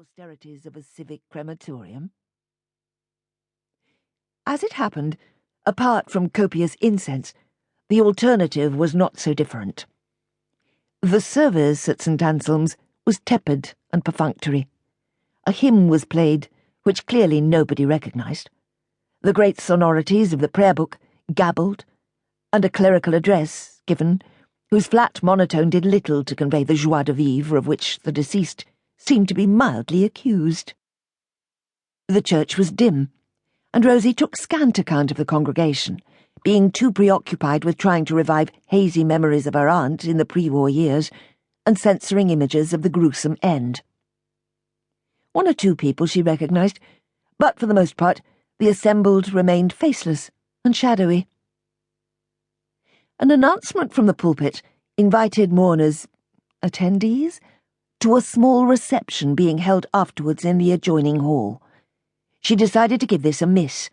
austerities of a civic crematorium. As it happened, apart from copious incense, the alternative was not so different. The service at St. Anselm's was tepid and perfunctory. A hymn was played, which clearly nobody recognised. The great sonorities of the prayer book gabbled, and a clerical address given, whose flat monotone did little to convey the joie de vivre of which the deceased seemed to be mildly accused. The church was dim, and Rosie took scant account of the congregation, being too preoccupied with trying to revive hazy memories of her aunt in the pre-war years and censoring images of the gruesome end. One or two people she recognised, but for the most part the assembled remained faceless and shadowy. An announcement from the pulpit invited mourners, attendees, to a small reception being held afterwards in the adjoining hall. She decided to give this a miss,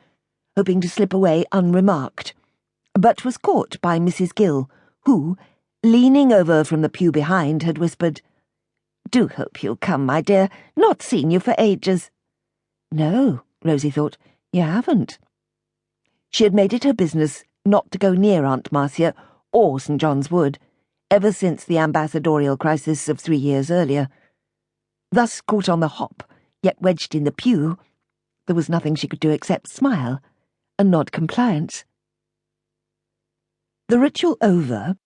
hoping to slip away unremarked, but was caught by Mrs. Gill, who, leaning over from the pew behind, had whispered, "Do hope you'll come, my dear. Not seen you for ages." No, Rosie thought, you haven't. She had made it her business not to go near Aunt Marcia or St. John's Wood, ever since the ambassadorial crisis of 3 years earlier. Thus caught on the hop, yet wedged in the pew, there was nothing she could do except smile and nod compliance. The ritual over,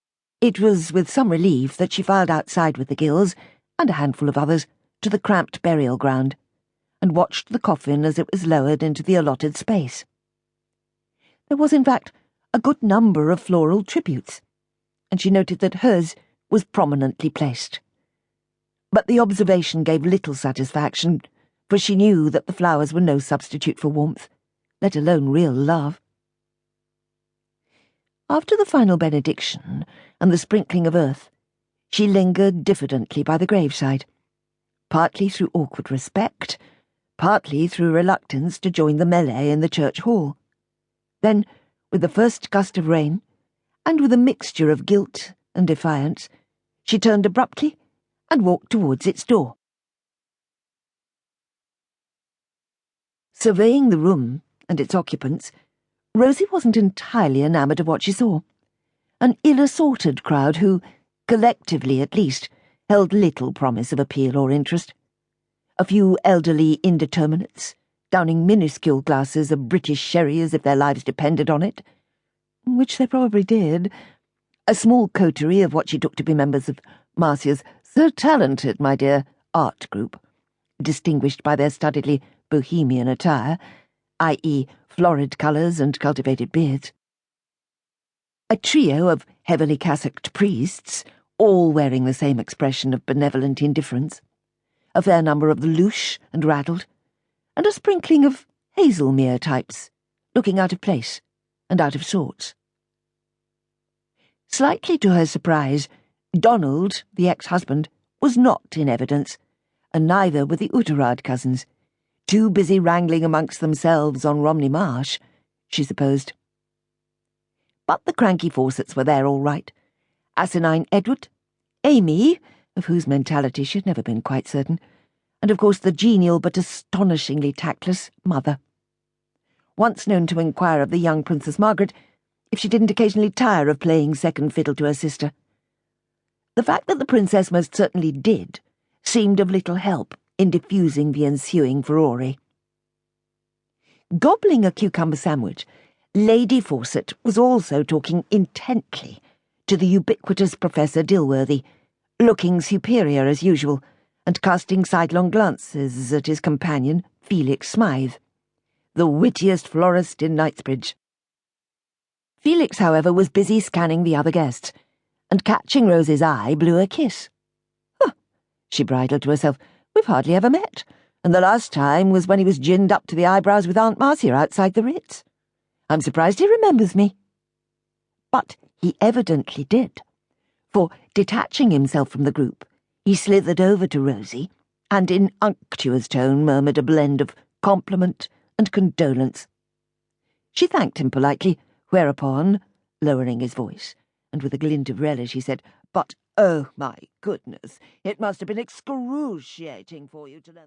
it was with some relief that she filed outside with the Gills, and a handful of others, to the cramped burial ground, and watched the coffin as it was lowered into the allotted space. There was, in fact, a good number of floral tributes, and she noted that hers was prominently placed. But the observation gave little satisfaction, for she knew that the flowers were no substitute for warmth, let alone real love. After the final benediction and the sprinkling of earth, she lingered diffidently by the graveside, partly through awkward respect, partly through reluctance to join the melee in the church hall. Then, with the first gust of rain, and with a mixture of guilt and defiance, she turned abruptly and walked towards its door. Surveying the room and its occupants, Rosie wasn't entirely enamoured of what she saw. An ill-assorted crowd who, collectively at least, held little promise of appeal or interest. A few elderly indeterminates, downing minuscule glasses of British sherry as if their lives depended on it, which they probably did. A small coterie of what she took to be members of Marcia's "So Talented, My Dear" art group, distinguished by their studiedly bohemian attire, i.e. florid colours and cultivated beards. A trio of heavily cassocked priests, all wearing the same expression of benevolent indifference, a fair number of the louche and raddled, and a sprinkling of Hazelmere types, looking out of place and out of sorts. Slightly to her surprise, Donald, the ex-husband, was not in evidence, and neither were the Utterard cousins, too busy wrangling amongst themselves on Romney Marsh, she supposed. But the cranky Fawcetts were there all right. Asinine Edward, Amy, of whose mentality she had never been quite certain, and of course the genial but astonishingly tactless mother. Once known to inquire of the young Princess Margaret if she didn't occasionally tire of playing second fiddle to her sister. The fact that the princess most certainly did seemed of little help in diffusing the ensuing furore. Gobbling a cucumber sandwich, Lady Fawcett was also talking intently to the ubiquitous Professor Dilworthy, looking superior as usual, and casting sidelong glances at his companion, Felix Smythe, the wittiest florist in Knightsbridge. Felix, however, was busy scanning the other guests, and catching Rosie's eye, blew a kiss. Huh, she bridled to herself. We've hardly ever met, and the last time was when he was ginned up to the eyebrows with Aunt Marcia outside the Ritz. I'm surprised he remembers me. But he evidently did, for, detaching himself from the group, he slithered over to Rosie, and in unctuous tone murmured a blend of compliment and condolence. She thanked him politely, whereupon, lowering his voice, and with a glint of relish, he said, "But, oh my goodness, it must have been excruciating for you to learn..."